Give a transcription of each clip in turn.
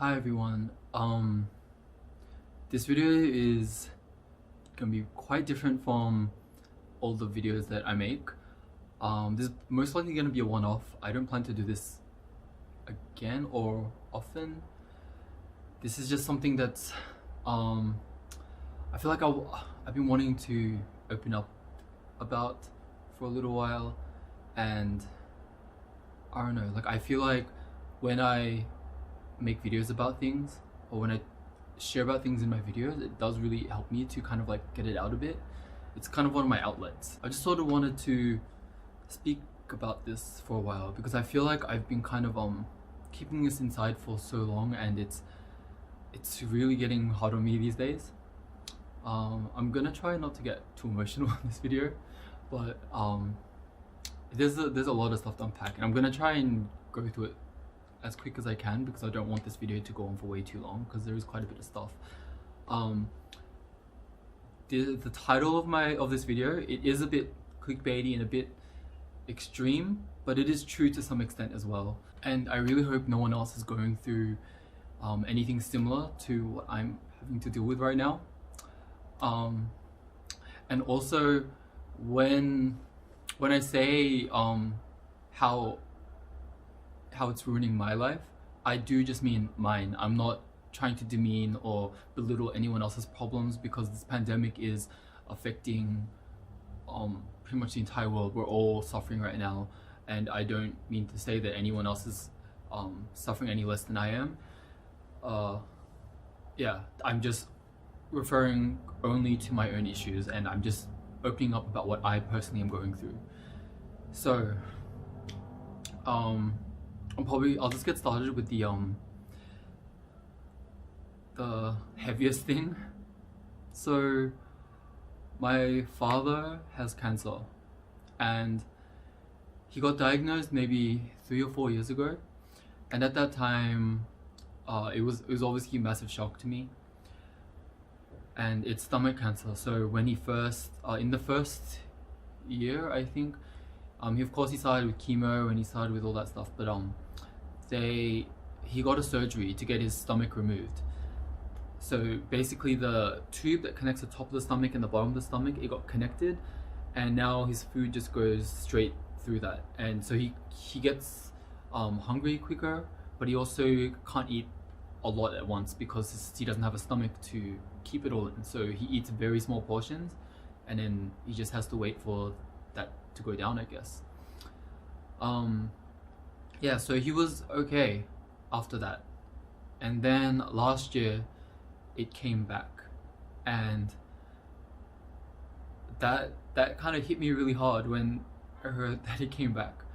Hi everyone. This video is gonna be quite different from all the videos that I make. This is most likely gonna be a one-off. I don't plan to do this again or often. This is just something that's I feel like I've been wanting to open up about for a little while, and I don't know, like I feel like when I make videos about things, or when I share about things in my videos, it does really help me to kind of like get it out a bit. It's kind of one of my outlets. I just sort of wanted to speak about this for a while because I feel like I've been kind of keeping this inside for so long, and it's really getting hard on me these days. I'm gonna try not to get too emotional in this video, but there's a lot of stuff to unpack, and I'm gonna try and go through it as quick as I can because I don't want this video to go on for way too long because there is quite a bit of stuff. The title of this video, it is a bit clickbaity and a bit extreme, but it is true to some extent as well. And I really hope no one else is going through anything similar to what I'm having to deal with right now. And also, when I say how it's ruining my life, I do just mean mine. I'm not trying to demean or belittle anyone else's problems because this pandemic is affecting pretty much the entire world. We're all suffering right now, and I don't mean to say that anyone else is suffering any less than I am. Yeah, I'm just referring only to my own issues, and I'm just opening up about what I personally am going through. So I'll just get started with the heaviest thing. So my father has cancer, and he got diagnosed maybe 3 or 4 years ago, and at that time it was obviously a massive shock to me. And it's stomach cancer. So when he first in the first year, I think, he started with chemo and he started with all that stuff, but he got a surgery to get his stomach removed. So basically the tube that connects the top of the stomach and the bottom of the stomach, it got connected, and now his food just goes straight through that. And so he gets hungry quicker, but he also can't eat a lot at once because he doesn't have a stomach to keep it all in. So he eats very small portions, and then he just has to wait for that to go down, I guess. Yeah, so he was okay after that. And then last year it came back, and that kind of hit me really hard when I heard that it came back.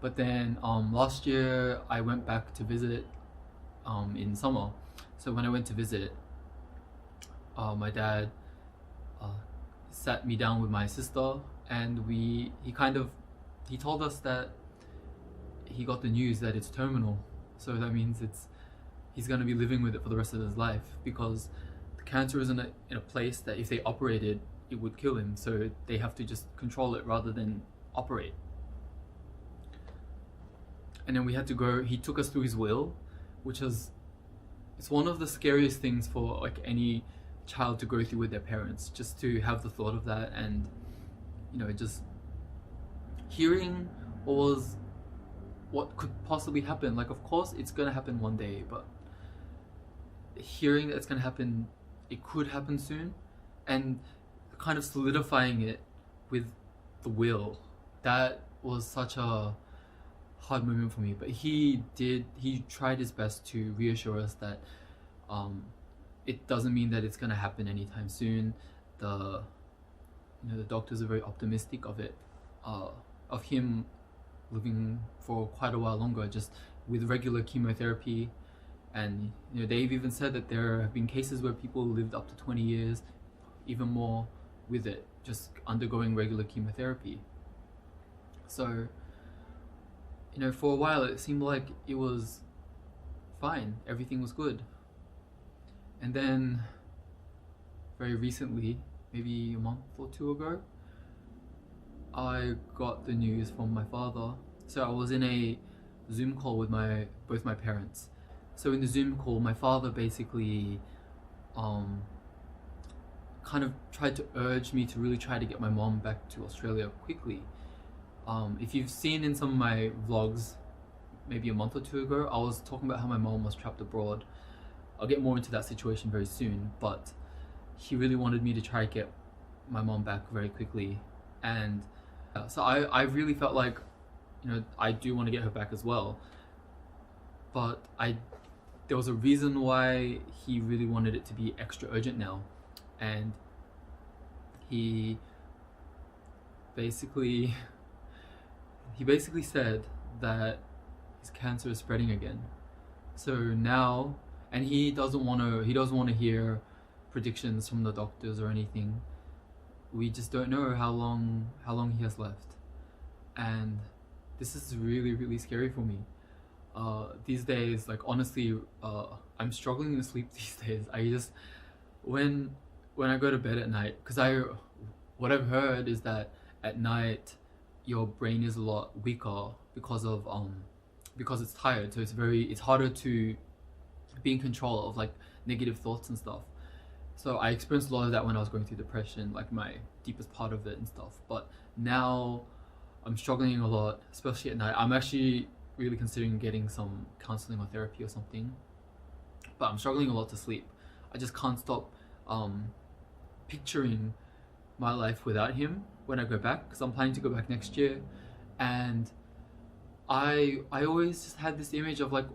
But then last year I went back to visit in summer. So when I went to visit, my dad sat me down with my sister, and he told us that he got the news that it's terminal. So that means he's going to be living with it for the rest of his life, because the cancer is in a place that if they operated, it would kill him. So they have to just control it rather than operate. And then he took us through his will, which it's one of the scariest things for like any child to go through with their parents, just to have the thought of that, and just hearing what could possibly happen. Like, of course it's gonna happen one day, but hearing that it's gonna happen, it could happen soon, and kind of solidifying it with the will, that was such a hard moment for me. But he tried his best to reassure us that it doesn't mean that it's gonna happen anytime soon. The doctors are very optimistic of it, of him living for quite a while longer, just with regular chemotherapy. And they've even said that there have been cases where people lived up to 20 years, even more, with it, just undergoing regular chemotherapy. So for a while it seemed like it was fine, everything was good. And then very recently, maybe a month or two ago, I got the news from my father. So I was in a Zoom call with both my parents, So in the Zoom call, my father basically um, kind of tried to urge me to really try to get my mom back to Australia quickly. If you've seen in some of my vlogs, maybe a month or two ago, I was talking about how my mom was trapped abroad. I'll get more into that situation very soon, but he really wanted me to try to get my mom back very quickly. And so I really felt like, you know, I do want to get her back as well. But there was a reason why he really wanted it to be extra urgent now. And he basically said that his cancer is spreading again. So now, and he doesn't want to hear predictions from the doctors or anything. We just don't know how long he has left. And this is really, really scary for me. These days, like honestly, I'm struggling to sleep these days. I just, when I go to bed at night, what I've heard is that at night your brain is a lot weaker because it's tired, so it's harder to be in control of like negative thoughts and stuff. So I experienced a lot of that when I was going through depression, like my deepest part of it and stuff. But now I'm struggling a lot, especially at night. I'm actually really considering getting some counseling or therapy or something, but I'm struggling a lot to sleep. I just can't stop picturing my life without him when I go back, because I'm planning to go back next year. And I always just had this image of like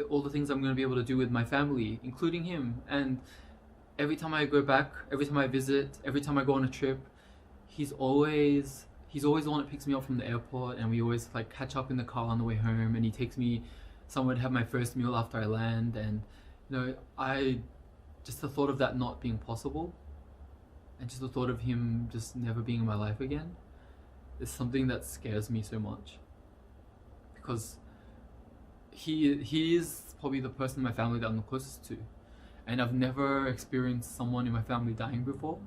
all the things I'm going to be able to do with my family, including him. And every time I go back, every time I visit, every time I go on a trip, he's always the one that picks me up from the airport, and we always like catch up in the car on the way home, and he takes me somewhere to have my first meal after I land. And you know, just the thought of that not being possible, and just the thought of him just never being in my life again, is something that scares me so much, because he is probably the person in my family that I'm the closest to, and I've never experienced someone in my family dying before.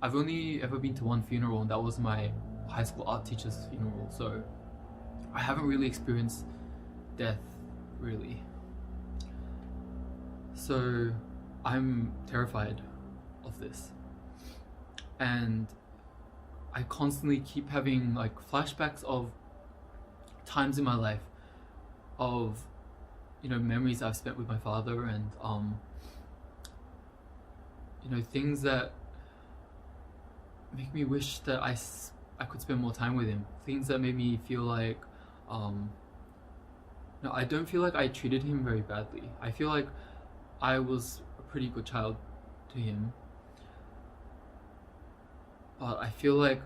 I've only ever been to one funeral, and that was my high school art teacher's funeral, so I haven't really experienced death, really. So I'm terrified of this, and I constantly keep having like flashbacks of times in my life, of, you know, memories I've spent with my father, and you know, things that make me wish that I could spend more time with him. Things that made me feel like, no, I don't feel like I treated him very badly. I feel like I was a pretty good child to him. But I feel like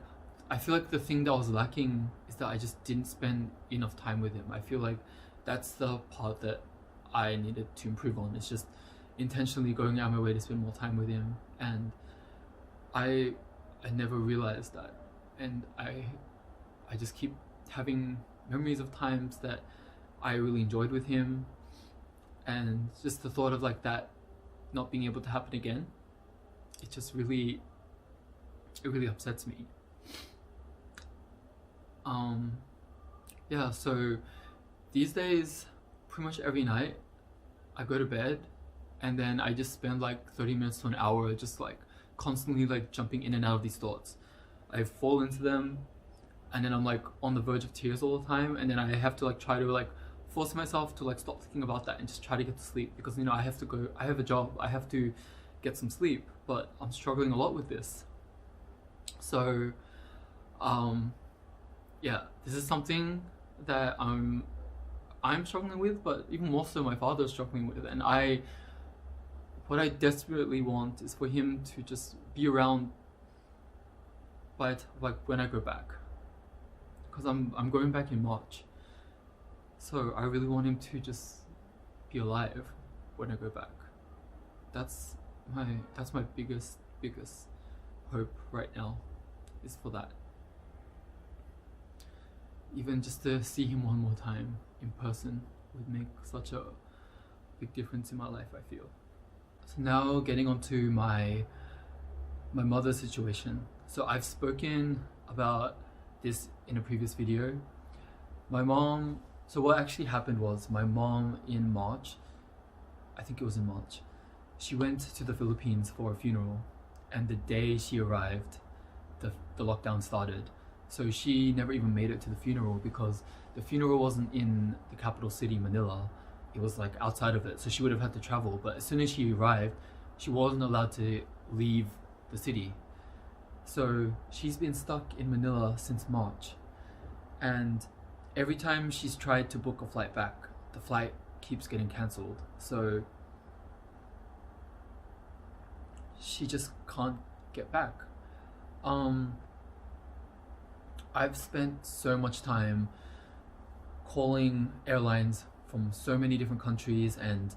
the thing that was lacking is that I just didn't spend enough time with him. I feel like that's the part that I needed to improve on. It's just intentionally going out of my way to spend more time with him, and I never realized that. And I just keep having memories of times that I really enjoyed with him, and just the thought of like that not being able to happen again, it just really upsets me. Yeah, so these days, pretty much every night I go to bed, and then I just spend like 30 minutes to an hour just like constantly like jumping in and out of these thoughts. I fall into them, and then I'm like on the verge of tears all the time, and then I have to like try to like force myself to like stop thinking about that and just try to get to sleep, because, you know, I have a job, I have to get some sleep, but I'm struggling a lot with this. So yeah, this is something that I'm struggling with, but even more so my father is struggling with. And what I desperately want is for him to just be around by like when I go back, because I'm going back in March, so I really want him to just be alive when I go back. That's my biggest hope right now, is for that. Even just to see him one more time in person would make such a big difference in my life, I feel. So now getting on to my mother's situation. So I've spoken about this in a previous video. My mom, so what actually happened was, my mom in March, I think it was in March. She went to the Philippines for a funeral, and the day she arrived, the lockdown started. So she never even made it to the funeral because the funeral wasn't in the capital city, Manila. It was like outside of it, so she would have had to travel. But as soon as she arrived, she wasn't allowed to leave the city. So she's been stuck in Manila since March. And every time she's tried to book a flight back, the flight keeps getting cancelled. So she just can't get back. I've spent so much time calling airlines from so many different countries and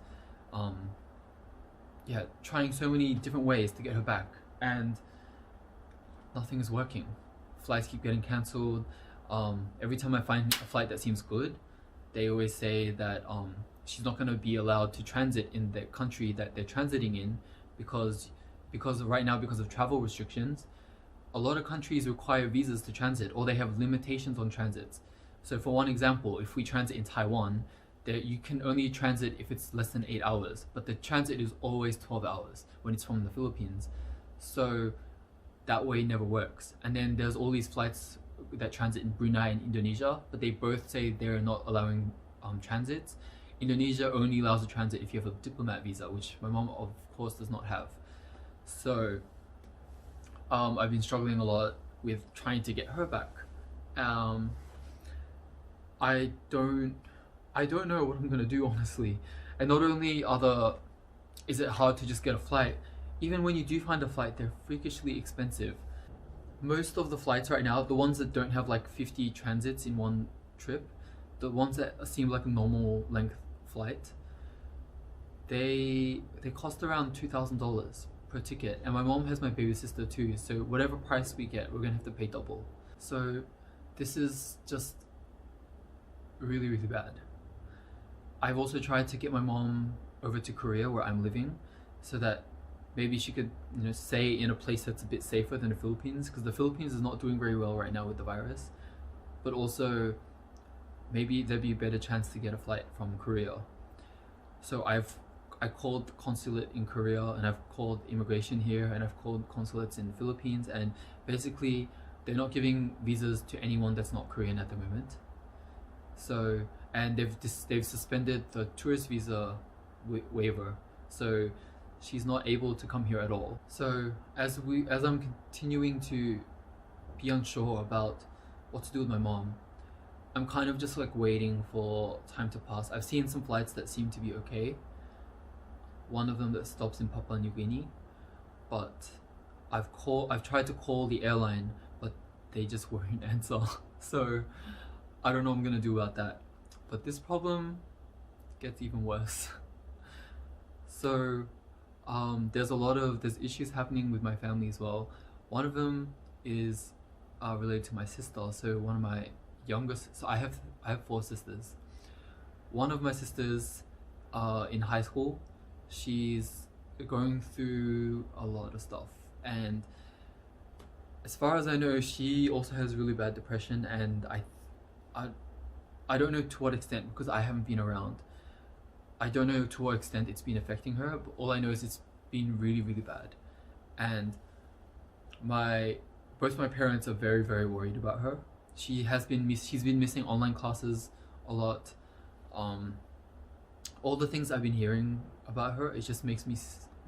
trying so many different ways to get her back, and nothing is working. Flights keep getting cancelled. Every time I find a flight that seems good, they always say that she's not going to be allowed to transit in the country that they're transiting in because right now, because of travel restrictions, a lot of countries require visas to transit, or they have limitations on transits. So for one example, if we transit in Taiwan, you can only transit if it's less than 8 hours, but the transit is always 12 hours when it's from the Philippines. So that way never works. And then there's all these flights that transit in Brunei and Indonesia, but they both say they're not allowing transits. Indonesia only allows a transit if you have a diplomat visa, which my mom of course does not have. So I've been struggling a lot with trying to get her back. I don't know what I'm gonna do, honestly. And not only is it hard to just get a flight, even when you do find a flight, they're freakishly expensive. Most of the flights right now, the ones that don't have like 50 transits in one trip, the ones that seem like a normal length flight, they cost around $2,000 per ticket. And my mom has my baby sister too, so whatever price we get, we're gonna have to pay double. So this is just really, really bad. I've also tried to get my mom over to Korea, where I'm living, so that maybe she could, stay in a place that's a bit safer than the Philippines, because the Philippines is not doing very well right now with the virus. But also, maybe there'd be a better chance to get a flight from Korea. So I called the consulate in Korea, and I've called immigration here, and I've called consulates in the Philippines, and basically they're not giving visas to anyone that's not Korean at the moment. So, and they've suspended the tourist visa waiver, so she's not able to come here at all. So as I'm continuing to be unsure about what to do with my mom, I'm kind of just like waiting for time to pass. I've seen some flights that seem to be okay. One of them that stops in Papua New Guinea, but I've tried to call the airline, but they just won't answer. So I don't know what I'm gonna do about that. But this problem gets even worse. So there's issues happening with my family as well. One of them is related to my sister. So one of my youngest, so I have 4 sisters. One of my sisters in high school, she's going through a lot of stuff, and as far as I know, she also has really bad depression, and I don't know to what extent, because I haven't been around. I don't know to what extent it's been affecting her, but all I know is it's been really, really bad. And both my parents are very, very worried about her. She's been missing online classes a lot. All the things I've been hearing about her, it just makes me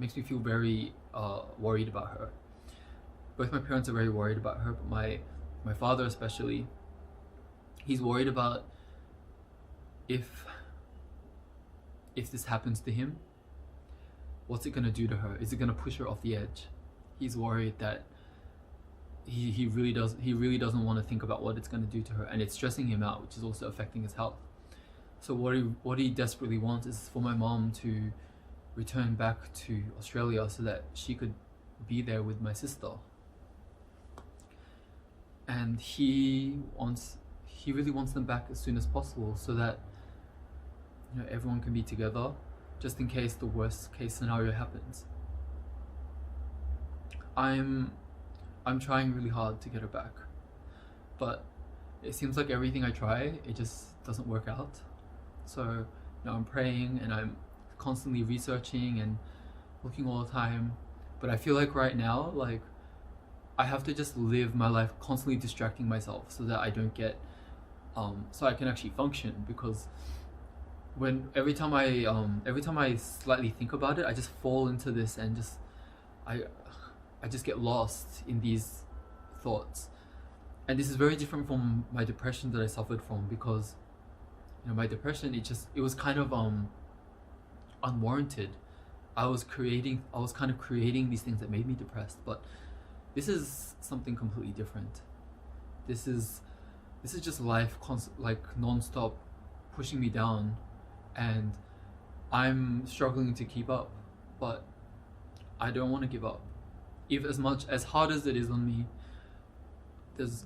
feel very worried about her. Both my parents are very worried about her, but my father especially, he's worried about if this happens to him, what's it gonna do to her? Is it gonna push her off the edge? He's worried that he really doesn't want to think about what it's gonna do to her, and it's stressing him out, which is also affecting his health. So what he desperately wants is for my mom to return back to Australia so that she could be there with my sister. And he really wants them back as soon as possible, so that everyone can be together, just in case the worst case scenario happens. I'm trying really hard to get her back, but it seems like everything I try, it just doesn't work out. So I'm praying, and I'm constantly researching and looking all the time. But I feel like right now, like, I have to just live my life constantly distracting myself so that I don't get so I can actually function, because when every time I slightly think about it, I just fall into this and just I I just get lost in these thoughts. And this is very different from my depression that I suffered from, because my depression, it was kind of unwarranted. I was kind of creating these things that made me depressed, but this is something completely different. This is just life like non-stop pushing me down, and I'm struggling to keep up, but I don't want to give up. If as hard as it is on me, there's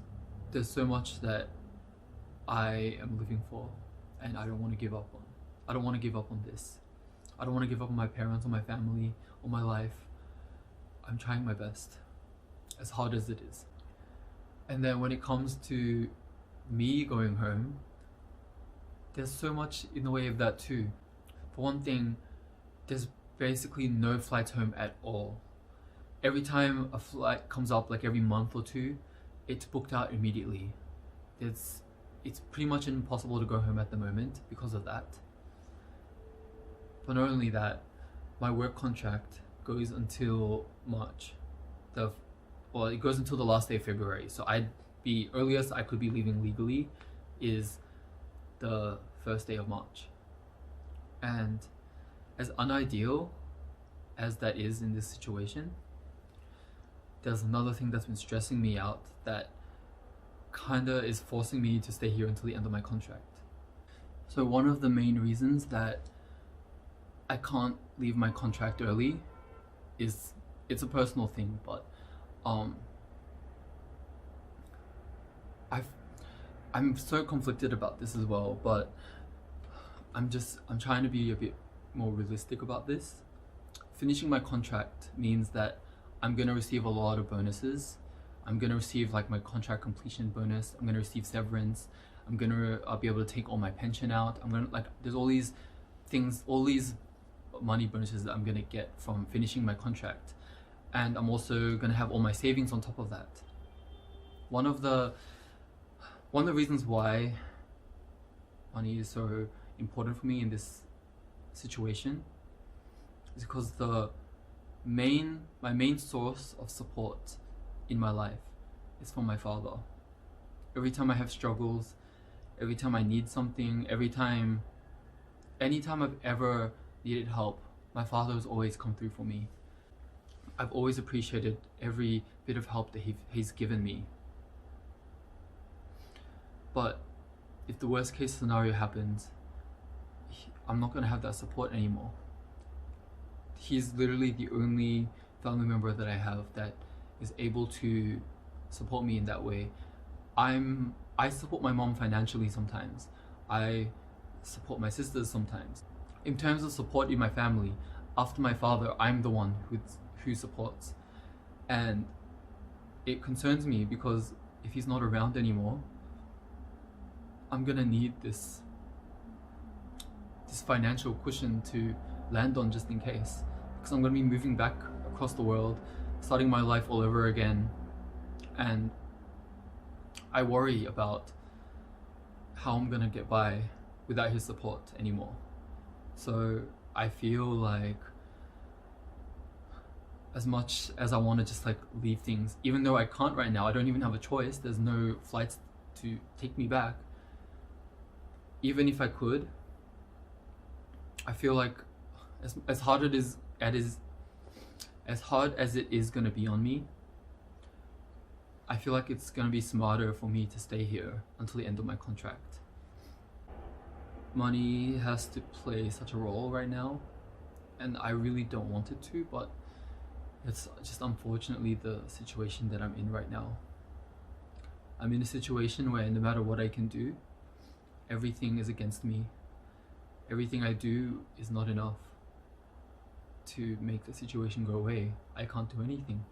so much that I am living for, and I don't want to give up on. I don't want to give up on this. I don't want to give up on my parents, on my family, on my life. I'm trying my best, as hard as it is. And then when it comes to me going home, there's so much in the way of that too. For one thing, there's basically no flights home at all. Every time a flight comes up, like every month or two, it's booked out immediately. It's pretty much impossible to go home at the moment because of that. But not only that, my work contract goes until March. It goes until the last day of February. So the earliest I could be leaving legally is the first day of March. And as unideal as that is in this situation, there's another thing that's been stressing me out that kinda is forcing me to stay here until the end of my contract. So one of the main reasons that I can't leave my contract early is, it's a personal thing, but I'm so conflicted about this as well, but I'm trying to be a bit more realistic about this. Finishing my contract means that I'm gonna receive a lot of bonuses. I'm gonna receive like my contract completion bonus. I'm gonna receive severance. I'm gonna be able to take all my pension out. There's all these things, all these money bonuses that I'm gonna get from finishing my contract. And I'm also gonna have all my savings on top of that. One of the reasons why money is so important for me in this situation is because my main source of support in my life is from my father. Every time I have struggles, every time I need something, anytime I've ever needed help, my father has always come through for me. I've always appreciated every bit of help that he's given me. But if the worst case scenario happens, I'm not gonna have that support anymore. He's literally the only family member that I have that is able to support me in that way. I support my mom financially sometimes. I support my sisters sometimes. In terms of support in my family, after my father, I'm the one who supports. And it concerns me because if he's not around anymore, I'm gonna need this financial cushion to land on just in case, because I'm gonna be moving back across the world, starting my life all over again, and I worry about how I'm gonna get by without his support anymore. So I feel like as much as I want to just like leave things, even though I can't right now, I don't even have a choice, there's no flights to take me back. Even if I could, I feel like as hard as it is gonna be on me, I feel like it's gonna be smarter for me to stay here until the end of my contract. Money has to play such a role right now, and I really don't want it to, but it's just unfortunately the situation that I'm in right now. I'm in a situation where no matter what I can do, everything is against me. Everything I do is not enough to make the situation go away. I can't do anything.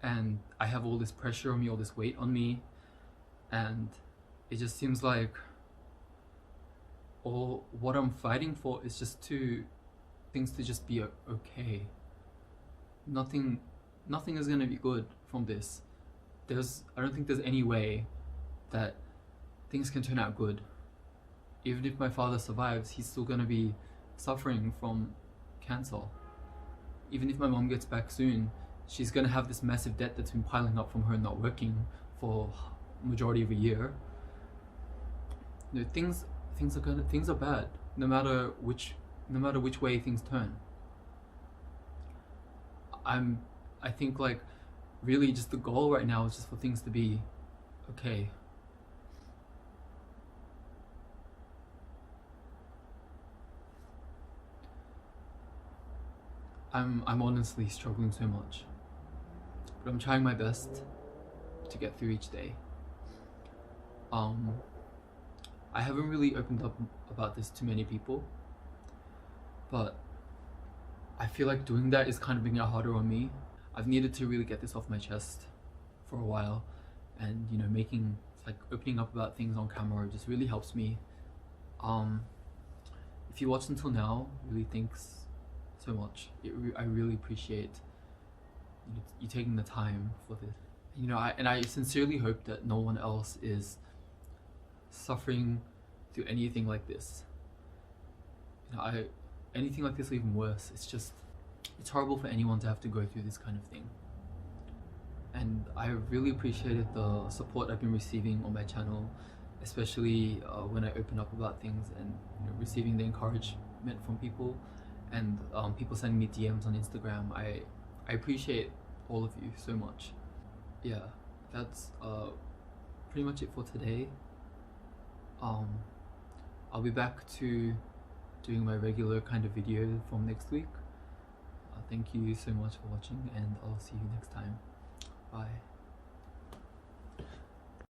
And I have all this pressure on me, all this weight on me, and it just seems like or what I'm fighting for is just to things to just be okay. Nothing is gonna be good from this. I don't think there's any way that things can turn out good. Even if my father survives, he's still gonna be suffering from cancer. Even if my mom gets back soon, she's gonna have this massive debt that's been piling up from her not working for majority of a year. You know, things are bad no matter which way things turn. I think like really just the goal right now is just for things to be okay. I'm honestly struggling so much, but I'm trying my best to get through each day. I haven't really opened up about this to many people, but I feel like doing that is kind of making it harder on me. I've needed to really get this off my chest for a while, and you know, opening up about things on camera just really helps me. If you watched until now, really thanks so much. I really appreciate you taking the time for this. You know, I sincerely hope that no one else is suffering through anything like this. You know, anything like this or even worse. It's horrible for anyone to have to go through this kind of thing. And I really appreciated the support I've been receiving on my channel, especially when I open up about things, and you know, receiving the encouragement from people, and people sending me DMs on Instagram. I appreciate all of you so much. Yeah, that's pretty much it for today. I'll be back to doing my regular kind of video from next week. Thank you so much for watching, and I'll see you next time. Bye.